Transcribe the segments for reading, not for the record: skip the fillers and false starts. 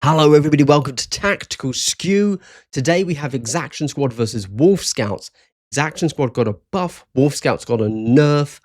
Hello everybody, welcome to Tactical Skew. Today we have Exaction Squad versus Wolf Scouts. Exaction Squad got a buff, Wolf Scouts got a nerf.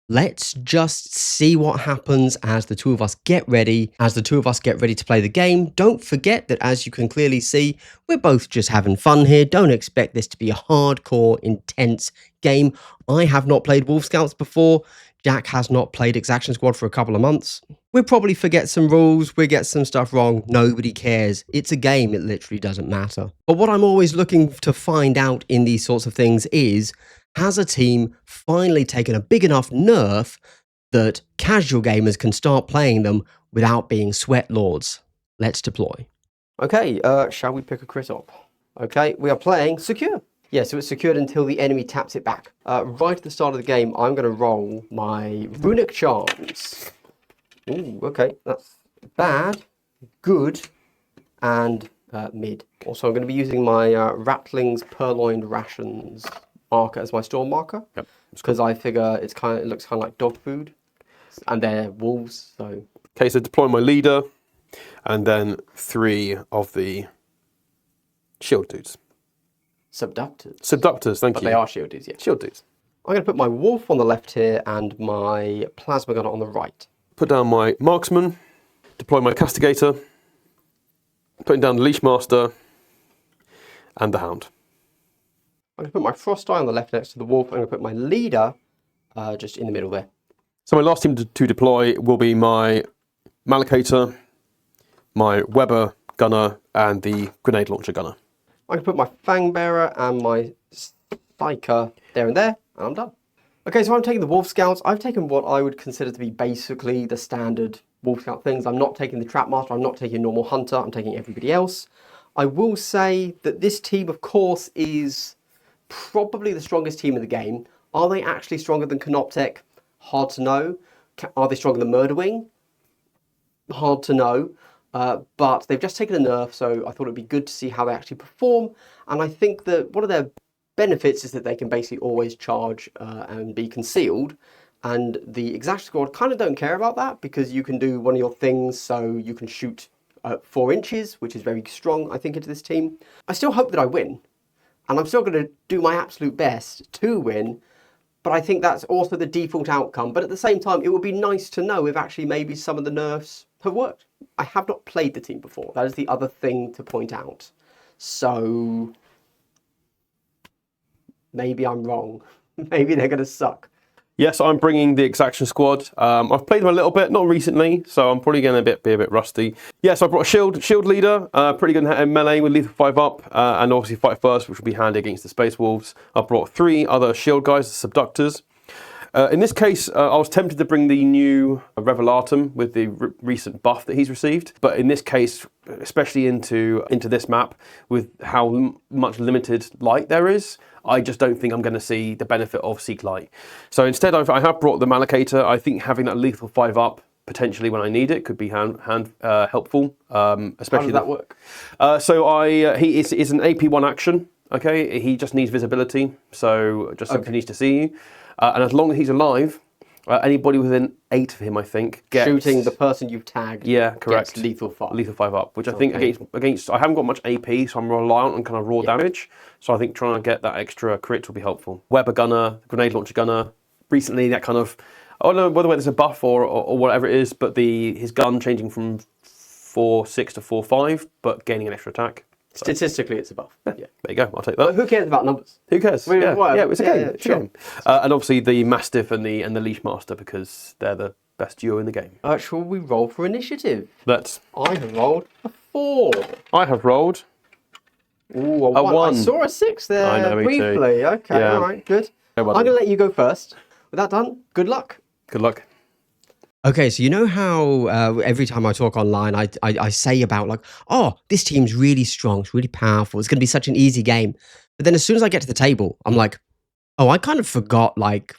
Let's just see what happens as the two of us get ready. To play the game. Don't forget that, as you can clearly see, we're both just having fun here. Don't expect this to be a hardcore, intense game. I have not played Wolf Scouts before. Jack has not played Exaction Squad for a couple of months. We'll probably forget some rules, we'll get some stuff wrong, nobody cares. It's a game, it literally doesn't matter. But what I'm always looking to find out in these sorts of things is, has a team finally taken a big enough nerf that casual gamers can start playing them without being sweat lords? Let's deploy. Okay, shall we pick a crit up? Okay, we are playing secure. Yeah, so it's secured until the enemy taps it back. Right at the start of the game, I'm going to roll my Runic Charms. Ooh, okay, that's bad, good, and mid. Also, I'm going to be using my Ratlings Purloined Rations marker as my storm marker. Yep. Because I figure it looks kind of like dog food, and they're wolves, so... Okay, so deploy my leader, and then 3 of the shield dudes. Subductors. Subductors, thank you. But they are shield dudes, yeah. Shield dudes. I'm going to put my wolf on the left here and my plasma gunner on the right. Put down my marksman, deploy my castigator, putting down the leash master, and the hound. I'm going to put my frost eye on the left next to the wolf. I'm going to put my leader just in the middle there. So my last team to deploy will be my Malakator, my Weber gunner, and the grenade launcher gunner. I can put my Fang Bearer and my Spiker there, and I'm done. Okay, so I'm taking the Wolf Scouts. I've taken what I would consider to be basically the standard Wolf Scout things. I'm not taking the Trap Master, I'm not taking normal Hunter, I'm taking everybody else. I will say that this team, of course, is probably the strongest team in the game. Are they actually stronger than Canoptech? Hard to know. Are they stronger than Murderwing? Hard to know. But they've just taken a nerf, so I thought it'd be good to see how they actually perform. And I think that one of their benefits is that they can basically always charge and be concealed. And the Exaction Squad kind of don't care about that, because you can do one of your things, so you can shoot 4 inches, which is very strong, I think, into this team. I still hope that I win, and I'm still going to do my absolute best to win. But I think that's also the default outcome. But at the same time, it would be nice to know if actually maybe some of the nerfs have worked. I have not played the team before. That is the other thing to point out. So maybe I'm wrong. Maybe they're going to suck. Yes, I'm bringing the Exaction Squad. I've played them a little bit, not recently, so I'm probably going to be a bit rusty. Yes, I brought a shield leader, pretty good in melee with lethal 5 up, and obviously fight first, which will be handy against the Space Wolves. I brought 3 other shield guys, the Subductors. In this case, I was tempted to bring the new Revelatum with the recent buff that he's received. But in this case, especially into this map, with how much limited light there is, I just don't think I'm going to see the benefit of Seek Light. So instead, I have brought the Malakator. I think having that lethal 5 up, potentially when I need it, could be helpful. Especially how does that work? He is an AP1 action. Okay, he just needs visibility, so just simply needs to see you. And as long as he's alive, anybody within 8 of him, I think, gets... Shooting the person you've tagged. Yeah, correct. Gets lethal 5. Lethal 5 up, which I think against... I haven't got much AP, so I'm reliant on kind of raw damage. So I think trying to get that extra crit will be helpful. Weber gunner, grenade launcher gunner. Recently, that kind of... I don't know whether it's a buff or whatever it is, but his gun changing from 4.6 to 4.5, but gaining an extra attack. Statistically, it's a buff. Yeah. There you go, I'll take that. But who cares about numbers? Who cares? It's a game. Yeah, sure. And obviously the Mastiff and the Leash Master, because they're the best duo in the game. Shall we roll for initiative? Let's. I have rolled a 4. I have rolled a 1. I saw a 6 there I know, briefly. Me too. Okay, all right, good. I'm going to let you go first. With that done, good luck. Good luck. Okay, so you know how every time I talk online, I say about like, oh, this team's really strong, it's really powerful, it's going to be such an easy game. But then as soon as I get to the table, I'm like, oh, I kind of forgot like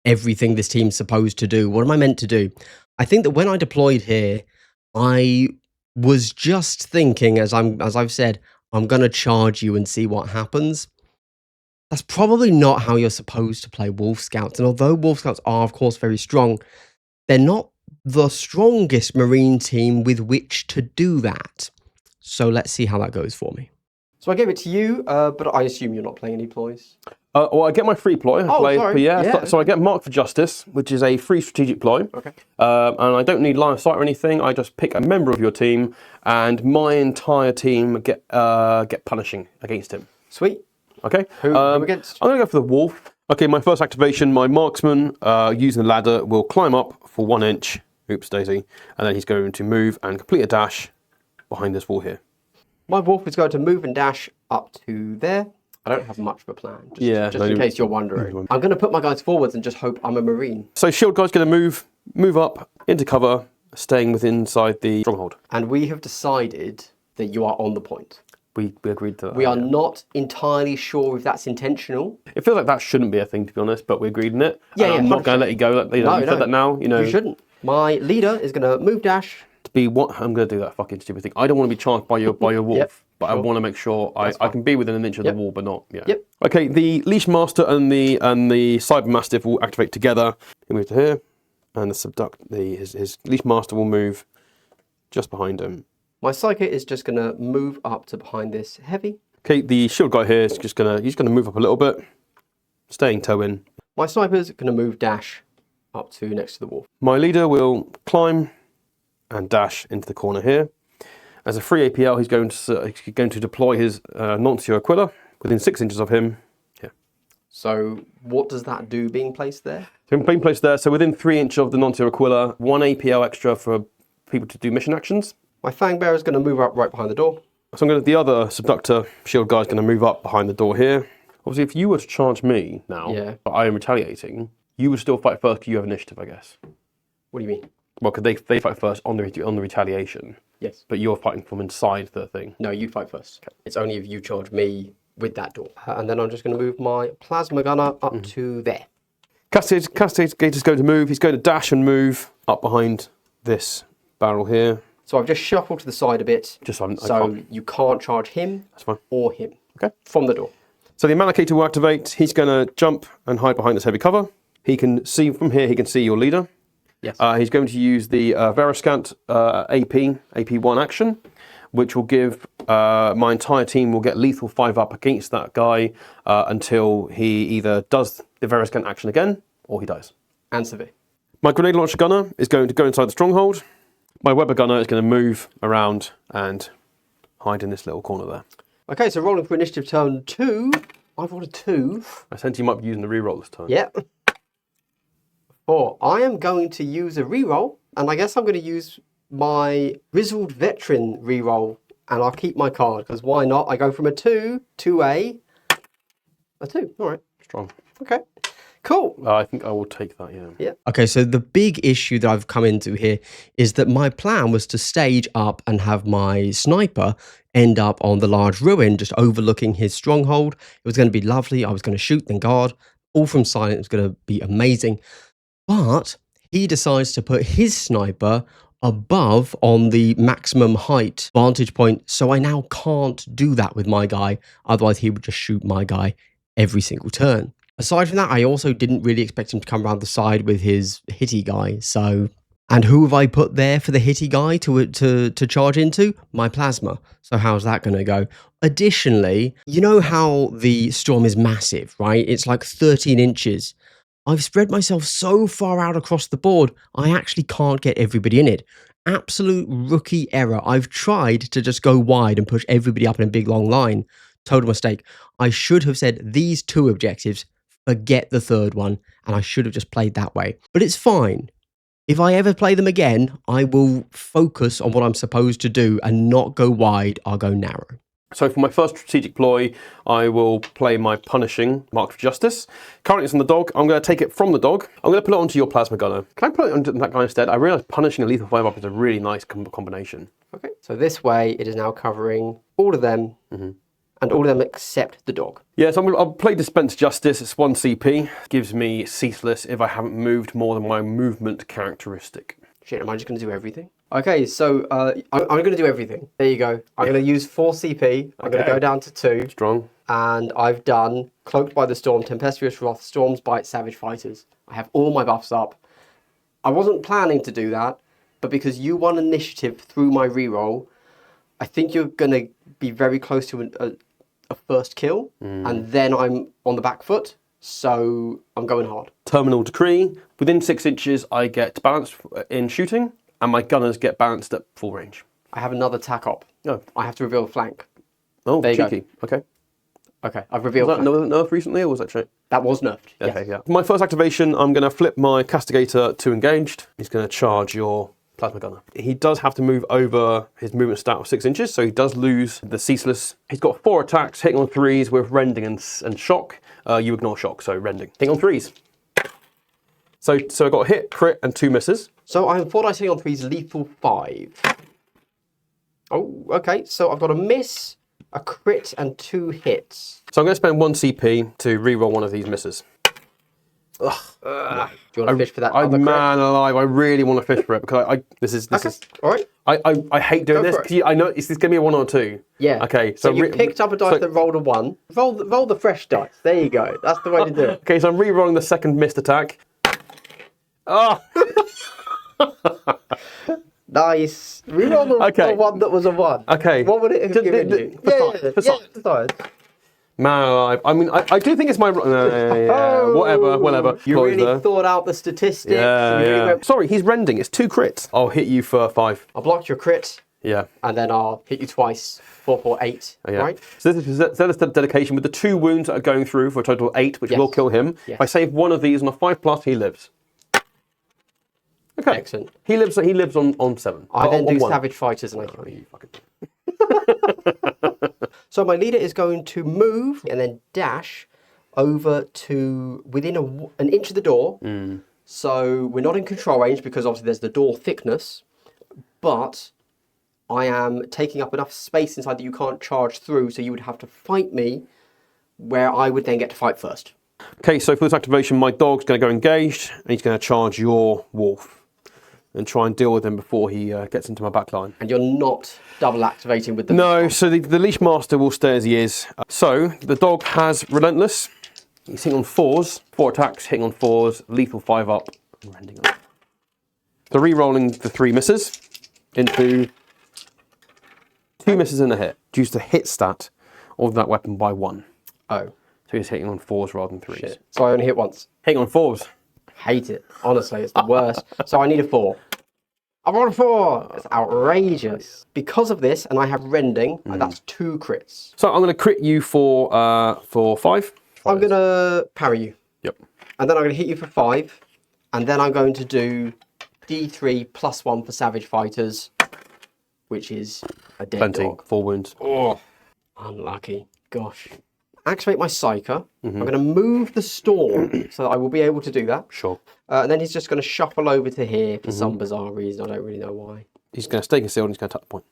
everything this team's supposed to do. What am I meant to do? I think that when I deployed here, I was just thinking, as I've said, I'm going to charge you and see what happens. That's probably not how you're supposed to play Wolf Scouts. And although Wolf Scouts are, of course, very strong, they're not the strongest Marine team with which to do that. So let's see how that goes for me. So I gave it to you, but I assume you're not playing any ploys. Well, I get my free ploy. Sorry. So I get Mark for Justice, which is a free strategic ploy. Okay. And I don't need line of sight or anything. I just pick a member of your team, and my entire team get punishing against him. Sweet. Okay. Who against? I'm going to go for the wolf. Okay, my first activation, my marksman, using the ladder, will climb up for 1 inch. Oops, daisy. And then he's going to move and complete a dash behind this wall here. My wolf is going to move and dash up to there. I don't have much of a plan, just in case you're wondering. I'm going to put my guys forwards and just hope I'm a marine. So shield guy's going to move up into cover, staying within inside the stronghold. And we have decided that you are on the point. We agreed to that. We are not entirely sure if that's intentional. It feels like that shouldn't be a thing, to be honest, but we agreed on it. Yeah, I'm not going to let you go. You said that now. You shouldn't. My leader is going to move dash. To be what? I'm going to do that fucking stupid thing. I don't want to be charged by your wolf. Yep, but I want to make sure I can be within an inch of the wall, but not. Yeah. Yep. Okay. The leash master and the cyber mastiff will activate together. He'll move to here, and his leash master will move just behind him. My psychic is just going to move up to behind this heavy. Okay. The shield guy here is just gonna move up a little bit, staying toe in. My sniper's going to move dash up to next to the wall. My leader will climb and dash into the corner here. As a free APL, he's going to deploy his Nuncio Aquila within 6 inches of him. Here. So what does that do being placed there? So being placed there, so within 3 inches of the Nuncio Aquila, 1 APL extra for people to do mission actions. My Fang Bearer is going to move up right behind the door. So the other Subductor shield guy is going to move up behind the door here. Obviously, if you were to charge me now, but I am retaliating, you would still fight first because you have initiative, I guess. What do you mean? Well, because they fight first on the retaliation. Yes. But you're fighting from inside the thing. No, you fight first. Okay. It's only if you charge me with that door. And then I'm just going to move my plasma gunner up to there. Castigator's going to move. He's going to dash and move up behind this barrel here. So I've just shuffled to the side a bit. So you can't charge him or him. Okay. From the door. So the Malachite will activate. He's going to jump and hide behind this heavy cover. He can see from here, he can see your leader. Yes. He's going to use the Verascant AP1 action, which will give my entire team will get lethal 5 up against that guy until he either does the Verascant action again or he dies. And severe. My grenade launcher gunner is going to go inside the stronghold. My Weber gunner is going to move around and hide in this little corner there. Okay, so rolling for initiative turn 2. I've rolled a 2. I sense you might be using the reroll this time. Yep. 4. I am going to use a reroll, and I guess I'm going to use my Grizzled Veteran reroll, and I'll keep my card, because why not? I go from a 2 to a 2. All right. Strong. Okay. Cool. I think I will take that, yeah. Okay, so the big issue that I've come into here is that my plan was to stage up and have my sniper end up on the large ruin, just overlooking his stronghold. It was going to be lovely. I was going to shoot and guard, all from silent. It was going to be amazing. But he decides to put his sniper above on the maximum height vantage point, so I now can't do that with my guy. Otherwise, he would just shoot my guy every single turn. Aside from that, I also didn't really expect him to come around the side with his hitty guy. So, and who have I put there for the hitty guy to charge into? My plasma. So how's that going to go? Additionally, you know how the storm is massive, right? It's like 13 inches. I've spread myself so far out across the board, I actually can't get everybody in it. Absolute rookie error. I've tried to just go wide and push everybody up in a big long line. Total mistake. I should have said these 2 objectives, forget the 3rd one, and I should have just played that way. But it's fine. If I ever play them again, I will focus on what I'm supposed to do and not go wide, I'll go narrow. So for my first strategic ploy, I will play my punishing Mark for Justice. Currently it's on the dog. I'm going to take it from the dog. I'm going to put it onto your plasma gunner. Can I put it onto that guy instead? I realise punishing a lethal 5 up is a really nice combination. Okay, so this way it is now covering all of them, and all of them except the dog. Yeah, so I'll play Dispense Justice. It's 1 CP. Gives me Ceaseless if I haven't moved more than my movement characteristic. Shit, am I just going to do everything? Okay, so I'm going to do everything. There you go. I'm going to use 4 CP. I'm going to go down to 2. Strong. And I've done Cloaked by the Storm, Tempestuous Wrath, Storm's Bite, Savage Fighters. I have all my buffs up. I wasn't planning to do that, but because you won initiative through my reroll, I think you're going to be very close to a first kill, and then I'm on the back foot, so I'm going hard. Terminal decree. Within 6 inches, I get balanced in shooting, and my gunners get balanced at full range. I have another tack op. Oh. I have to reveal the flank. Oh, there you cheeky. go. Okay. Okay, I've revealed Was that flank. nerf recently, or was that shit? That was nerfed. Okay, Yes. yeah. My first activation, I'm going to flip my Castigator to engaged. He's going to charge your plasma gunner. He does have to move over his movement stat of 6 inches, so he does lose the ceaseless. He's got 4 attacks, hitting on 3s with rending and shock. You ignore shock, so rending. Hitting on 3s. So I got a hit, crit, and 2 misses. So I'm 4 dice hitting on 3s, lethal 5. Oh, okay. So I've got a miss, a crit, and 2 hits. So I'm going to spend 1 CP to re-roll one of these misses. Do you want to fish for that? I'm other crit? man alive. I really want to fish for it because this is. All right. I hate doing Go this for it. because I know it's going to be a 1 or 2. Yeah. Okay. So you picked up a dice that rolled a 1. Roll the fresh dice. There you go. That's the way to do it. Okay, so I'm re-rolling the second missed attack. Oh. Nice. Reroll the one that was a 1. Okay. What would it have given you? For size. Man alive. I mean, I do think it's my... whatever. You really thought out the statistics. Yeah. Sorry, he's rending. It's 2 crits. I'll hit you for 5. I'll block your crit. Yeah. And then I'll hit you twice. 4, 4, 8. Yeah. Right? So this is dedication with the 2 wounds that are going through for a total of 8, which will kill him. Yes. If I save one of these on a 5+, he lives. Okay. Excellent. He lives on 7. I then do 1. Savage Fighters and I kill you. You fucking... So my leader is going to move and then dash over to within an inch of the door. So we're not in control range because obviously there's the door thickness, but I am taking up enough space inside that you can't charge through, so you would have to fight me where I would then get to fight first. Okay, so for this activation, my dog's going to go engaged and he's going to charge your wolf and try and deal with him before he gets into my back line. And you're not double activating with the... No, so the leash master will stay as he is. So the dog has relentless. He's hitting on 4s, 4 attacks, hitting on 4s, lethal 5 up, and rending up. So re-rolling the 3 misses into 2 misses and a hit. Reduce the hit stat of that weapon by 1. Oh. So he's hitting on 4s rather than 3s. Shit. So I only hit once. Hitting on 4s. Hate it. Honestly, it's the worst. So I need a 4. I rolled a 4. It's outrageous. Because of this, and I have rending, that's 2 crits. So I'm going to crit you for 5. I'm going to parry you. Yep. And then I'm going to hit you for 5. And then I'm going to do D3 plus 1 for Savage Fighters, which is a dead Plenty. dog. 4 wounds. Oh, unlucky. Gosh. Activate my Psyker. I'm going to move the Storm so that I will be able to do that. Sure. And then he's just going to shuffle over to here for some bizarre reason. I don't really know why. He's going to stay concealed and he's going to tap the point.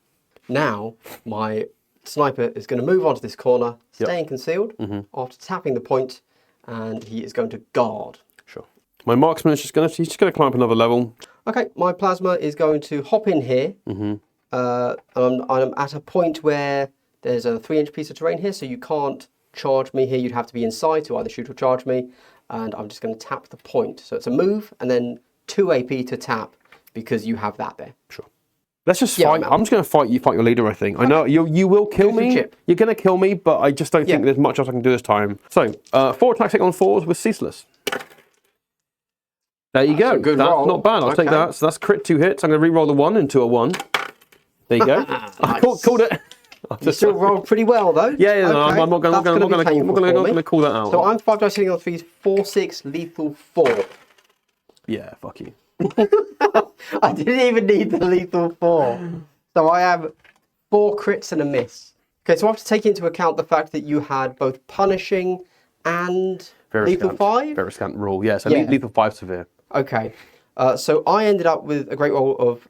Now, my sniper is going to move onto this corner, staying concealed after tapping the point, and he is going to guard. Sure. My marksman is he's just going to climb up another level. Okay, my plasma is going to hop in here. I'm at a point where there's a 3-inch piece of terrain here, so you can't charge me here. You'd have to be inside to either shoot or charge me. And I'm just going to tap the point. So it's a move and then 2 AP to tap because you have that there. Sure. Let's just fight. I'm just going to fight your leader, I think. I know you will kill me. You're going to kill me, but I just don't think there's much else I can do this time. So, 4 attacks hitting on 4s with ceaseless. There you go. Good that's roll. not bad. I'll take that. So that's crit 2 hits. I'm going to re-roll the 1 into a 1. There you go. I called it. You still rolled pretty well though. Yeah, no, I'm not going to call that out. So I'm 5 dice hitting on 3s, 4, 6, lethal 4. Yeah, fuck you. I didn't even need the lethal 4. So I have 4 crits and a miss. Okay, so I have to take into account the fact that you had both punishing and lethal 5? Very scant rule, yeah. So lethal 5 severe. Okay, so I ended up with a great roll of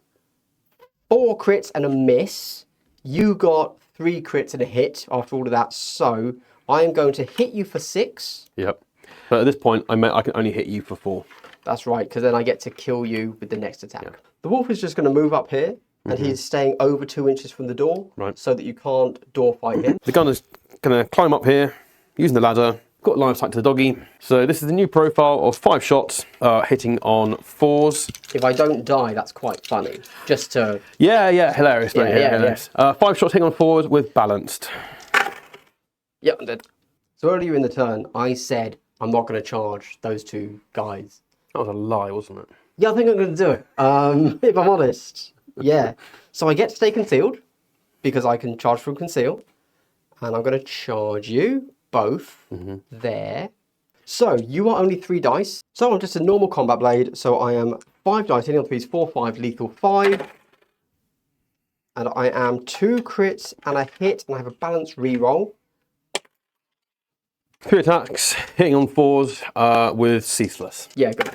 4 crits and a miss. You got 3 crits and a hit after all of that, so I am going to hit you for 6. Yep. But at this point, I can only hit you for 4. That's right, because then I get to kill you with the next attack. Yeah. The wolf is just going to move up here, and he's staying over 2 inches from the door, so that you can't door fight him. The gunner's going to climb up here, using the ladder, Got line of sight to the doggy. So this is the new profile of 5 shots, hitting on 4s. If I don't die, that's quite funny. Just to... Yeah, hilarious, mate. Yeah. Hilarious. 5 shots hitting on 4s with balanced. Yep, I'm dead. So earlier in the turn, I said I'm not going to charge those 2 guys. That was a lie, wasn't it? Yeah, I think I'm going to do it, if I'm honest. Yeah. So I get to stay concealed, because I can charge from conceal. And I'm going to charge you both there. So you are only 3 dice. So I'm just a normal combat blade. So I am 5 dice, hitting on 3s, 4, 5, lethal 5. And I am 2 crits and a hit, and I have a balanced reroll. 3 attacks, hitting on 4s with ceaseless. Yeah, good.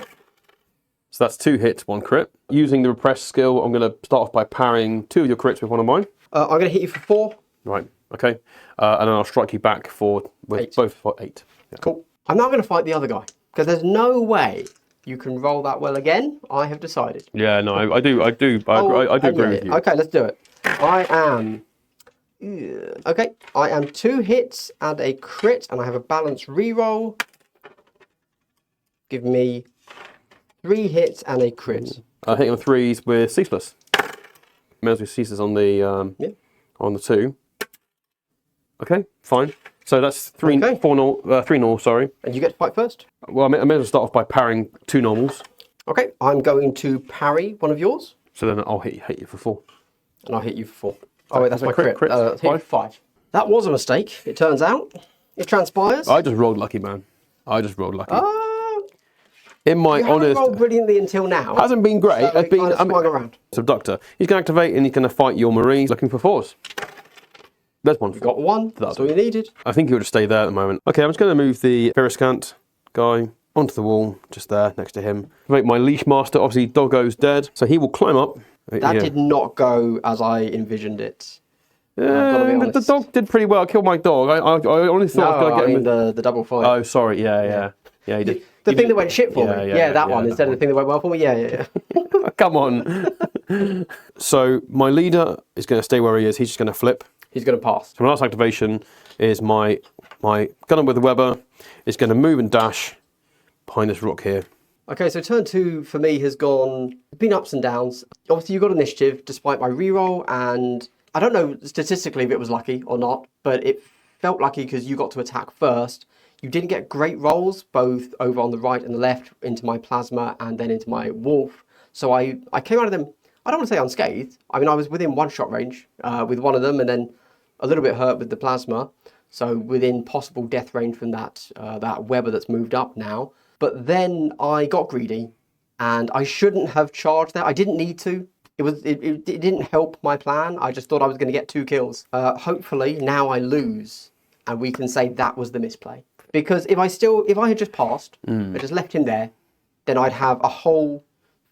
So that's 2 hits, 1 crit. Using the repress skill, I'm going to start off by parrying 2 of your crits with one of mine. I'm going to hit you for 4. Right, okay. And then I'll strike you back with 8. both for 8. Yeah. Cool. I'm now going to fight the other guy, because there's no way you can roll that well again, I have decided. Yeah, no, I do agree with you. Okay, let's do it. I am 2 hits and a crit, and I have a balanced reroll. Give me 3 hits and a crit. Hitting on 3s with ceaseless. May as well ceaseless on the on the 2. Okay, fine. So that's 3 nor, sorry. And you get to fight first. Well, I may as well start off by parrying 2 normals. Okay, I'm going to parry one of yours. So then I'll hit you for 4. And I'll hit you for 4. Oh wait, that's my crit. Crit, Hit you for 5. That was a mistake, it turns out. It transpires. I just rolled lucky, man. I just rolled lucky. In my You haven't honest, rolled brilliantly until now. hasn't been great. So It's been kind of swung around. Subductor. He's going to activate and he's going to fight your Marines looking for 4s. There's one. You got 1. That's all you needed. I think he'll just stay there at the moment. Okay, I'm just going to move the Periscant guy onto the wall, just there next to him. Make my Leash Master, obviously Doggo's dead, so he will climb up. That did not go as I envisioned it. The dog did pretty well. I killed my dog. I only thought I was going to get him. The double fight. Oh, sorry. Yeah, he did. The thing that went shit for me. Yeah, that one instead of the thing that went well for me. Yeah. Come on. So my leader is going to stay where he is. He's just going to flip. He's going to pass. So my last activation is my gunner with the Weber is going to move and dash behind this rock here. Okay, so turn 2 for me has been ups and downs. Obviously, you got initiative despite my reroll, and I don't know statistically if it was lucky or not, but it felt lucky because you got to attack first. You didn't get great rolls, both over on the right and the left, into my plasma and then into my wolf. So I came out of them, I don't want to say unscathed. I mean, I was within 1-shot range with one of them, and then a little bit hurt with the plasma. So within possible death range from that Weber that's moved up now. But then I got greedy, and I shouldn't have charged that. I didn't need to. It didn't help my plan. I just thought I was going to get 2 kills. Hopefully now I lose, and we can say that was the misplay. Because if I had just passed, I just left him there, then I'd have a whole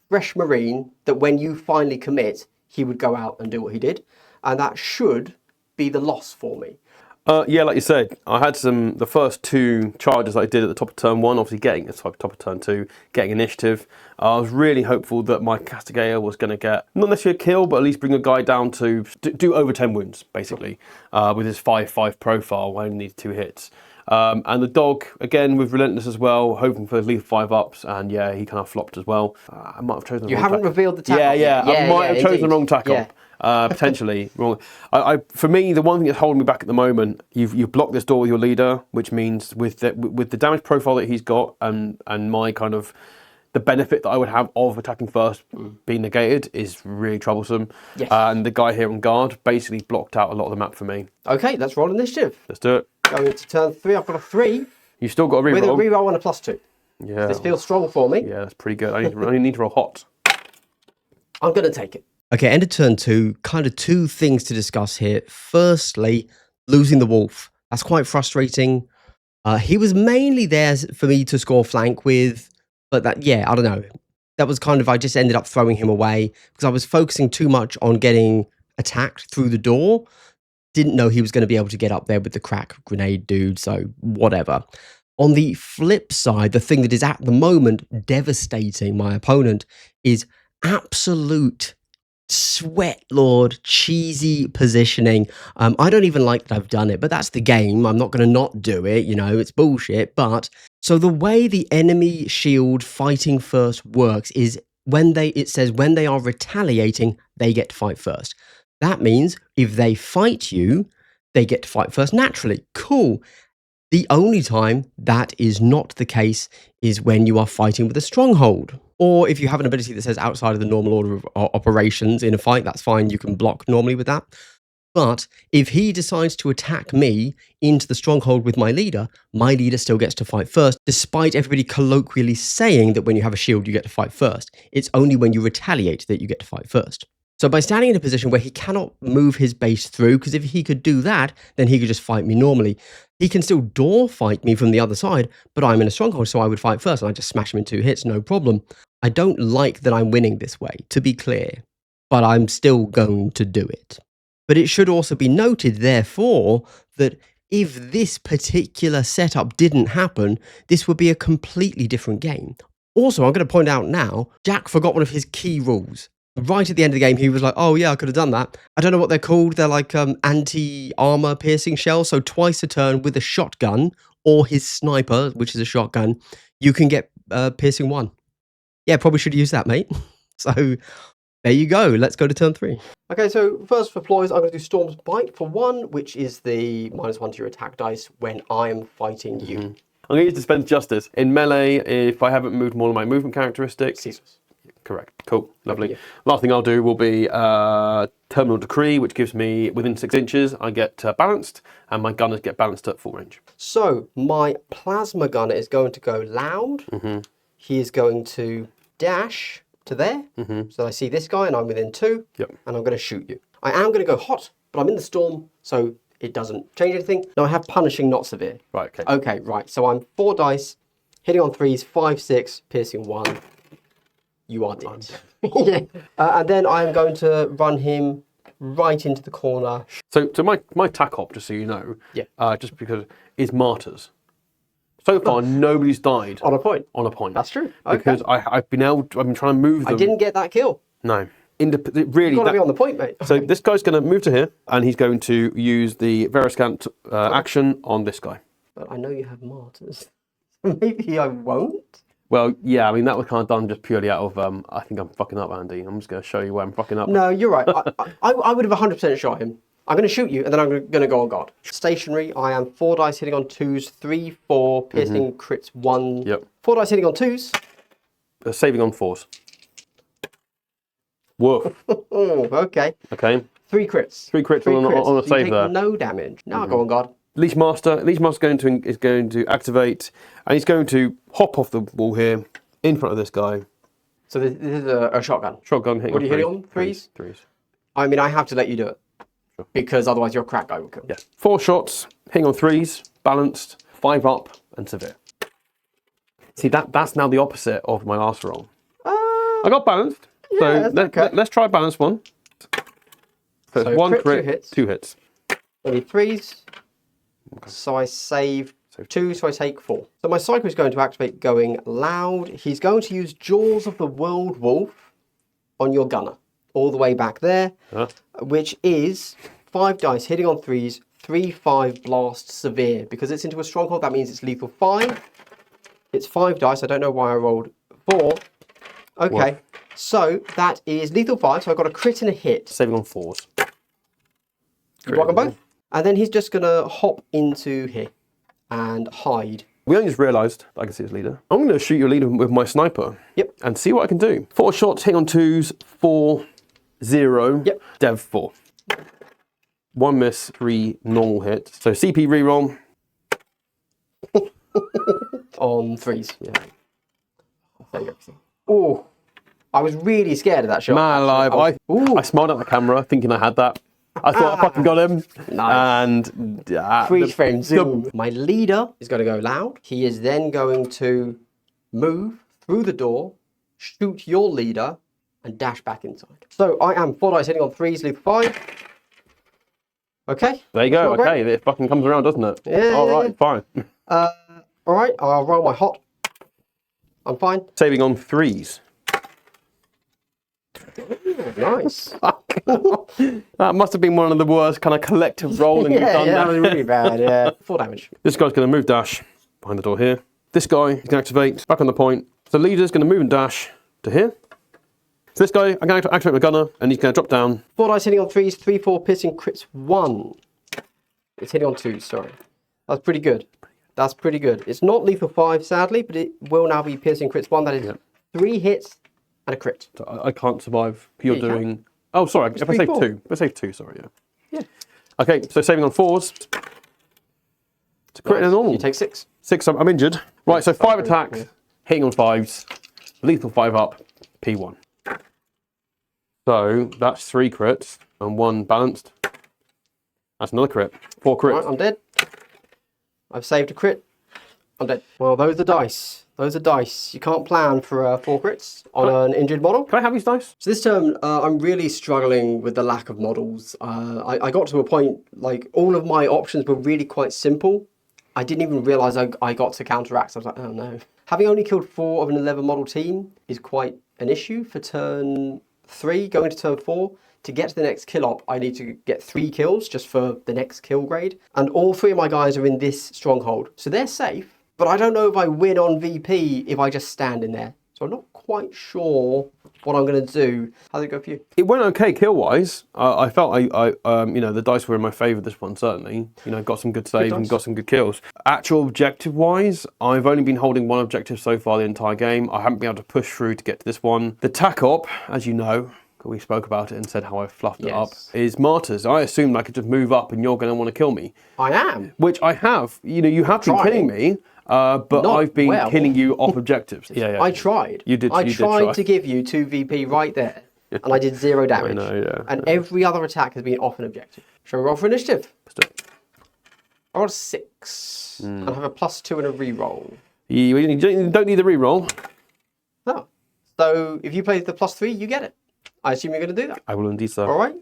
fresh Marine that when you finally commit, he would go out and do what he did. And that should be the loss for me. Yeah, like you said, I had the first 2 charges that I did at the top of turn 1, obviously getting at the top of turn 2, getting initiative. I was really hopeful that my Castigator was going to get, not necessarily a kill, but at least bring a guy down to do over 10 wounds, basically, with his 5/5 profile. I only need 2 hits. And the dog, again, with Relentless as well, hoping for lethal 5-ups, and yeah, he kind of flopped as well. I might have chosen the You wrong haven't tack. revealed the tack. Yeah, I might have chosen the wrong tack Yeah. potentially wrong. For me, the one thing that's holding me back at the moment, you've blocked this door with your leader, which means with the damage profile that he's got and my kind of the benefit that I would have of attacking first being negated is really troublesome. Yes. And the guy here on guard basically blocked out a lot of the map for me. Okay, let's roll initiative. Let's do it. Going to turn 3, I've got a 3. You've still got a reroll. With a reroll and a +2. Yeah. This feels strong for me. Yeah, that's pretty good. I only need to roll hot. I'm going to take it. Okay, end of turn 2, kind of 2 things to discuss here. Firstly, losing the wolf. That's quite frustrating. He was mainly there for me to score flank with, but I don't know. That was kind of, I just ended up throwing him away because I was focusing too much on getting attacked through the door. Didn't know he was going to be able to get up there with the crack grenade dude, so whatever. On the flip side, the thing that is at the moment devastating my opponent is absolute Sweat Lord, cheesy positioning. I don't even like that I've done it, but that's the game. I'm not going to not do it. You know, it's bullshit. But so the way the enemy shield fighting first works is it says when they are retaliating, they get to fight first. That means if they fight you, they get to fight first naturally. Cool. The only time that is not the case is when you are fighting with a stronghold. Or if you have an ability that says outside of the normal order of operations in a fight, that's fine. You can block normally with that. But if he decides to attack me into the stronghold with my leader still gets to fight first, despite everybody colloquially saying that when you have a shield, you get to fight first. It's only when you retaliate that you get to fight first. So by standing in a position where he cannot move his base through, because if he could do that, then he could just fight me normally. He can still door fight me from the other side, but I'm in a stronghold, so I would fight first, and I just smash him in 2 hits, no problem. I don't like that I'm winning this way, to be clear, but I'm still going to do it. But it should also be noted, therefore, that if this particular setup didn't happen, this would be a completely different game. Also, I'm going to point out now, Jack forgot one of his key rules. Right at the end of the game, he was like, oh yeah, I could have done that. I don't know what they're called. They're like anti-armor piercing shells. So twice a turn with a shotgun or his sniper, which is a shotgun, you can get piercing 1. Yeah, probably should use that, mate. So there you go. Let's go to turn 3. Okay, so first for ploys, I'm going to do Storm's Bite for 1, which is the -1 to your attack dice when I'm fighting you. I'm going to use Dispense Justice. In melee, if I haven't moved more of my movement characteristics. Ceaseless. Correct. Cool. Lovely. Yeah. Last thing I'll do will be Terminal Decree, which gives me within 6 inches, I get balanced, and my gunners get balanced at full range. So my plasma gunner is going to go loud. He is going to dash to there. So I see this guy, and I'm within 2. Yep. And I'm going to shoot you. I am going to go hot, but I'm in the storm, so it doesn't change anything. Now I have Punishing, not severe. Right. Okay. Okay, right. So I'm 4 dice, hitting on 3s, 5, 6, piercing 1. You are dead. Yeah. And then I'm going to run him right into the corner. So my tac op, just so you know, just because, is Martyrs. So far, nobody's died On a point. on a point. That's true. Okay. Because I've been trying to move them. I didn't get that kill. No. Really. You've got to be on the point, mate. So this guy's going to move to here, and he's going to use the Veriscant action on this guy. But I know you have martyrs. Maybe I won't. Well, yeah, I mean, that was kind of done just purely out of, I think I'm fucking up, Andy. I'm just going to show you where I'm fucking up. No, you're right. I would have 100% shot him. I'm going to shoot you, and then I'm going to go on guard. Stationary, I am 4 dice hitting on 2s, 3, 4, piercing crits 1. Yep. 4 dice hitting on 2s. Saving on 4s. Woof. Oh, okay. Okay. 3 crits. 3 crits on a You save take there. no damage. Now I go on guard. Leash Master is going to activate, and he's going to hop off the wall here in front of this guy. So this is a shotgun. Shotgun hitting. What are you hitting on? 3s? 3s? 3s. I mean, I have to let you do it. Sure. Because otherwise your crack guy will kill. Yeah. 4 shots, hitting on 3s, balanced, 5 up, and severe. See, that's now the opposite of my last roll. I got balanced. Yeah, so let's try balance 1. So it's 1 crit, 2 hits. Only 3s. Okay. So I save 2, so I take 4. So my cycle is going to activate going loud. He's going to use Jaws of the World Wolf on your gunner. All the way back there. Which is 5 dice hitting on 3s, 3, 5 blast severe. Because it's into a stronghold, that means it's lethal 5. It's 5 dice. I don't know why I rolled 4. Okay. What? So that is lethal 5. So I've got a crit and a hit. Saving on 4s. You block them both? And then he's just going to hop into here and hide. We only just realised I can see his leader. I'm going to shoot your leader with my sniper. Yep. And see what I can do. 4 shots, hitting on 2s, 4, 0. Yep. Dev 4. 1 miss, 3 normal hits. So CP reroll. On 3s. Yeah. There you go. Oh, I was really scared of that shot. Man alive. I smiled at the camera thinking I had that. I thought I fucking got him. Nice. And freeze frame zoom. My leader is going to go loud. He is then going to move through the door, shoot your leader, and dash back inside. So I am 4 dice hitting on 3s, lethal 5. Okay. There you go. Okay, it fucking comes around, doesn't it? Yeah. All right, fine. All right, I'll roll my hot. I'm fine. Saving on 3s. Nice. That must have been one of the worst kind of collective rolling you've done. That was really bad. Yeah, 4 damage. This guy's going to move dash behind the door here. This guy is going to activate back on the point. The leader's going to move and dash to here. So this guy, I'm going to activate my gunner, and he's going to drop down. 4 dice hitting on 3s, 3, 4 piercing crits 1. It's hitting on 2s, sorry. That's pretty good. That's pretty good. It's not lethal 5, sadly, but it will now be piercing crits 1. That is 3 hits and a crit. So I can't survive. You're doing... Oh, sorry. If I save 2. If I save 2, sorry, Yeah. Okay, so saving on 4s. It's a crit and a normal. You take 6. 6, I'm injured. Right, so 5 attacks, hitting on 5s, lethal 5 up, P1. So that's 3 crits and 1 balanced. That's another crit. 4 crits. Right, I'm dead. I've saved a crit. I'm dead. Well, those are dice. Those are dice. You can't plan for 4 crits on an injured model. Can I have these dice? So this term, I'm really struggling with the lack of models. I got to a point, like, all of my options were really quite simple. I didn't even realise I got to counteract. I was like, oh no. Having only killed 4 of an 11 model team is quite an issue for turn 3, going to turn 4. To get to the next kill op, I need to get 3 kills just for the next kill grade. And all 3 of my guys are in this stronghold. So they're safe, but I don't know if I win on VP if I just stand in there. So I'm not quite sure what I'm going to do. How did it go for you? It went okay kill-wise. I felt you know, the dice were in my favour this one, certainly. You know, got some good saves and got some good kills. Actual objective-wise, I've only been holding 1 objective so far the entire game. I haven't been able to push through to get to this one. The tac op, as you know, we spoke about it and said how I fluffed it up, is martyrs. I assumed I could just move up and you're going to want to kill me. I am. Which I have. You know, you have been killing me, but Not I've been well. killing you off objectives. Yeah. I tried. You did. I you tried did try. to give you 2 VP right there, and I did 0 damage. I know, yeah. And every other attack has been off an objective. Shall we roll for initiative? Let's do it. I rolled a 6, and I have a +2 and a reroll. You don't need the reroll. Oh. So if you play the +3, you get it. I assume you're going to do that. I will indeed, sir. All right.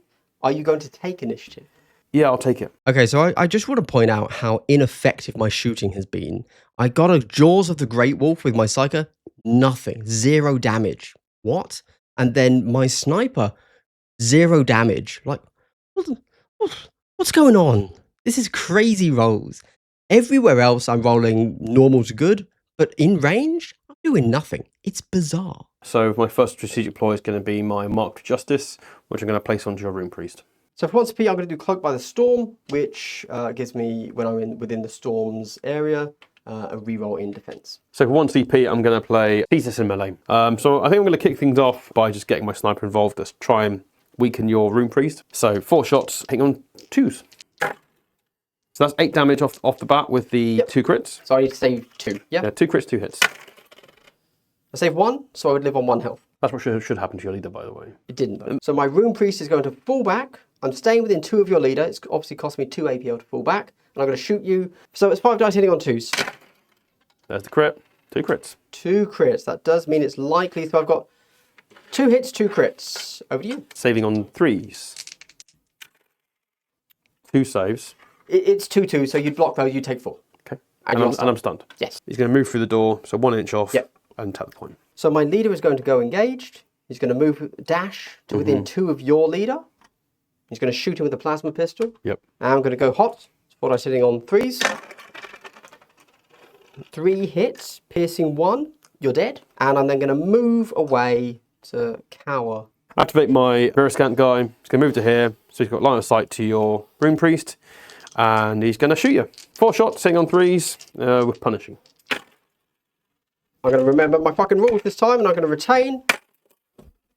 Are you going to take initiative? Yeah, I'll take it. Okay, so I just want to point out how ineffective my shooting has been. I got a Jaws of the Great Wolf with my Psyker. Nothing. 0 damage. What? And then my Sniper, 0 damage. Like, what's going on? This is crazy rolls. Everywhere else, I'm rolling normal to good, but in range, I'm doing nothing. It's bizarre. So my first strategic ploy is going to be my Marked Justice, which I'm going to place onto your Rune Priest. So for 1 CP, I'm going to do Cloak by the Storm, which gives me, when I'm within the Storm's area, a reroll in defense. So for 1 CP, I'm going to play Thesis in melee. So I think I'm going to kick things off by just getting my Sniper involved to try and weaken your Rune Priest. So 4 shots, hitting on 2s. So that's 8 damage off the bat with the 2 crits. So I need to save 2, yeah? Yeah, 2 crits, 2 hits. I saved 1, so I would live on 1 health. That's what should happen to your leader, by the way. It didn't, though. So my Rune Priest is going to fall back. I'm staying within 2 of your leader. It's obviously cost me 2 APL to fall back. And I'm going to shoot you. So it's 5 dice hitting on 2s. There's the crit. 2 crits. 2 crits. That does mean it's likely. So I've got 2 hits, 2 crits. Over to you. Saving on 3s. 2 saves. It's 2-2, so you'd block those, you take 4. Okay. And I'm stunned. Yes. He's going to move through the door, so 1 inch off, and tap the point. So my leader is going to go engaged. He's going to move dash to within 2 of your leader. He's going to shoot him with a plasma pistol. Yep. And I'm going to go hot. What I'm sitting on 3s. 3 hits, piercing 1. You're dead. And I'm then going to move away to cower. Activate my Veriscant guy. He's going to move to here, so he's got line of sight to your Rune Priest, and he's going to shoot you. 4 shots, hitting on 3s, with punishing. I'm going to remember my fucking rules this time, and I'm going to retain.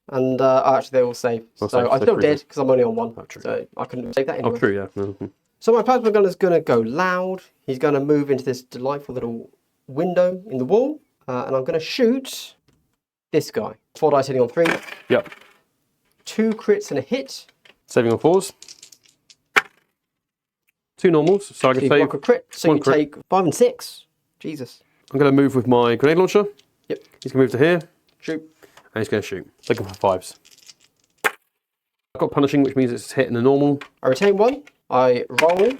And actually, they all save. So I'm still dead because I'm only on 1. Oh, true. So I couldn't save that anyway. Oh, true, yeah. Mm-hmm. So my plasma gun is going to go loud. He's going to move into this delightful little window in the wall. And I'm going to shoot this guy. 4 dice hitting on 3. Yep. 2 crits and a hit. Saving on 4s. 2 normals, so I can You save block a crit, so you crit. take 5 and 6. Jesus. I'm going to move with my grenade launcher. Yep. He's going to move to here, Shoot. and he's going to shoot. Looking for 5s. I've got punishing, which means it's hitting a normal. I retain 1. I roll.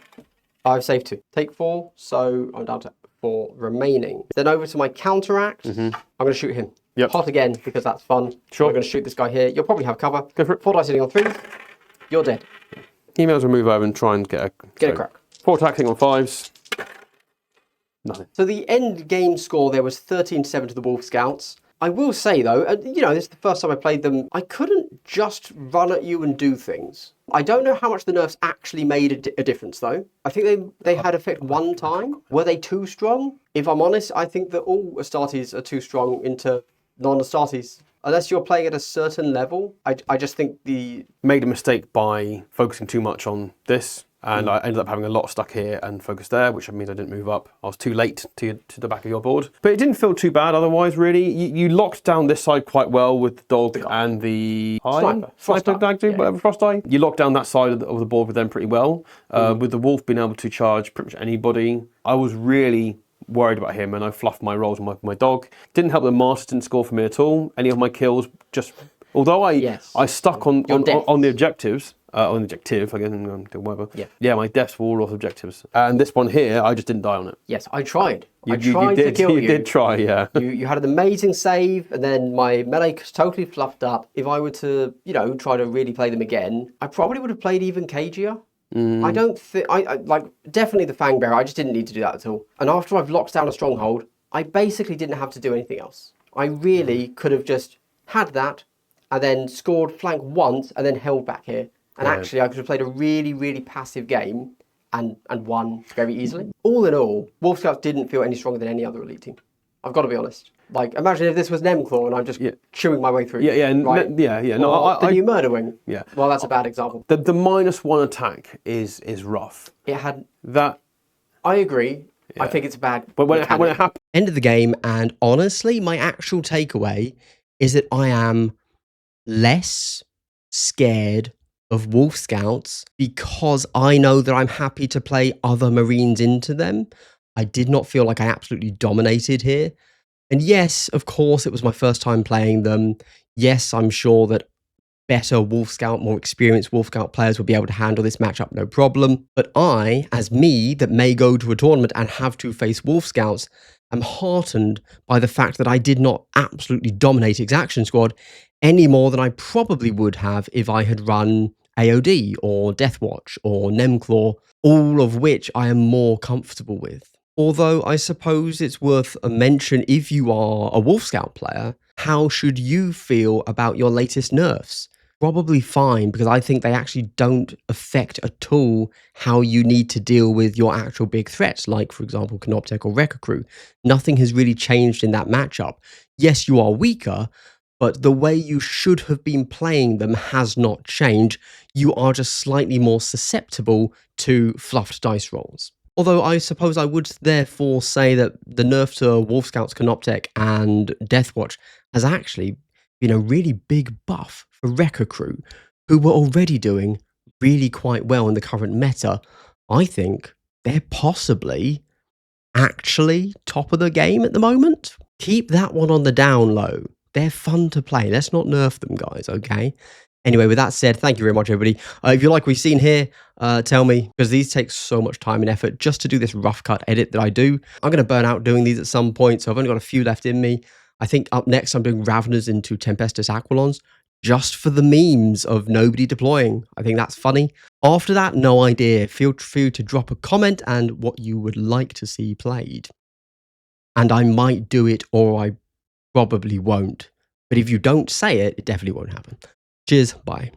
I've saved 2. Take 4, so I'm down to for remaining. Then over to my counteract. I'm going to shoot him. Yep. Pot again, because that's fun. Sure. I'm going to shoot this guy here. You'll probably have cover. Go for it. 4 dice hitting on 3s. You're dead. Emails will move over and try and get a crack. 4 attacking on 5s. Nothing. So the end game score there was 13-7 to the Wolf Scouts. I will say though, you know, this is the first time I played them, I couldn't just run at you and do things. I don't know how much the nerfs actually made a difference though. I think they had effect one time. Were they too strong? If I'm honest, I think that all Astartes are too strong into non-Astartes. Unless you're playing at a certain level, I just think made a mistake by focusing too much on this. And I ended up having a lot stuck here and focused there, which means I didn't move up. I was too late to the back of your board. But it didn't feel too bad otherwise, really. You locked down this side quite well with the dog and the sniper whatever, frost eye. You locked down that side of the board with them pretty well. With the wolf being able to charge pretty much anybody. I was really worried about him and I fluffed my rolls with my dog. Didn't help that Masters didn't score for me at all. Any of my kills just... Although I stuck on the objectives... on objective, I guess, whatever. Yeah, my deaths were all off objectives. And this one here, I just didn't die on it. Yes, I tried. I tried to kill you. You did try, yeah. You had an amazing save, and then my melee totally fluffed up. If I were to, you know, try to really play them again, I probably would have played even cagier. I don't think, like, definitely the Fangbearer, I just didn't need to do that at all. And after I've locked down a stronghold, I basically didn't have to do anything else. I really could have just had that, and then scored flank once, and then held back here. And actually, I could have played a really, really passive game and won very easily. All in all, Wolf Scouts didn't feel any stronger than any other elite team. I've got to be honest. Like, imagine if this was Nemclaw and I'm just chewing my way through. Right? No, the new Murder Wing. Yeah. Well, that's a bad example. The -1 attack is rough. It had... That... I agree. Yeah. I think it's bad. But when it happened... End of the game, and honestly, my actual takeaway is that I am less scared of Wolf Scouts because I know that I'm happy to play other Marines into them. I did not feel like I absolutely dominated here. And yes, of course, it was my first time playing them. Yes, I'm sure that better Wolf Scout, more experienced Wolf Scout players will be able to handle this matchup no problem. But I, as me, that may go to a tournament and have to face Wolf Scouts, am heartened by the fact that I did not absolutely dominate Exaction Squad any more than I probably would have if I had run AOD or Deathwatch or Nemclaw, all of which I am more comfortable with. Although I suppose it's worth a mention, if you are a Wolf Scout player, how should you feel about your latest nerfs? Probably fine, because I think they actually don't affect at all how you need to deal with your actual big threats, like, for example, Canoptek or Wrecker Crew. Nothing has really changed in that matchup. Yes, you are weaker, but the way you should have been playing them has not changed. You are just slightly more susceptible to fluffed dice rolls. Although I suppose I would therefore say that the nerf to Wolf Scouts, Canoptek and Deathwatch has actually been a really big buff for Wrecker Crew, who were already doing really quite well in the current meta. I think they're possibly actually top of the game at the moment. Keep that one on the down low. They're fun to play. Let's not nerf them, guys, okay? Anyway, with that said, thank you very much, everybody. If you like what we've seen here, tell me, because these take so much time and effort just to do this rough cut edit that I do. I'm going to burn out doing these at some point, so I've only got a few left in me. I think up next, I'm doing Raveners into Tempestus Aquilons, just for the memes of nobody deploying. I think that's funny. After that, no idea. Feel free to drop a comment and what you would like to see played. And I might do it, or I probably won't. But if you don't say it, it definitely won't happen. Cheers. Bye.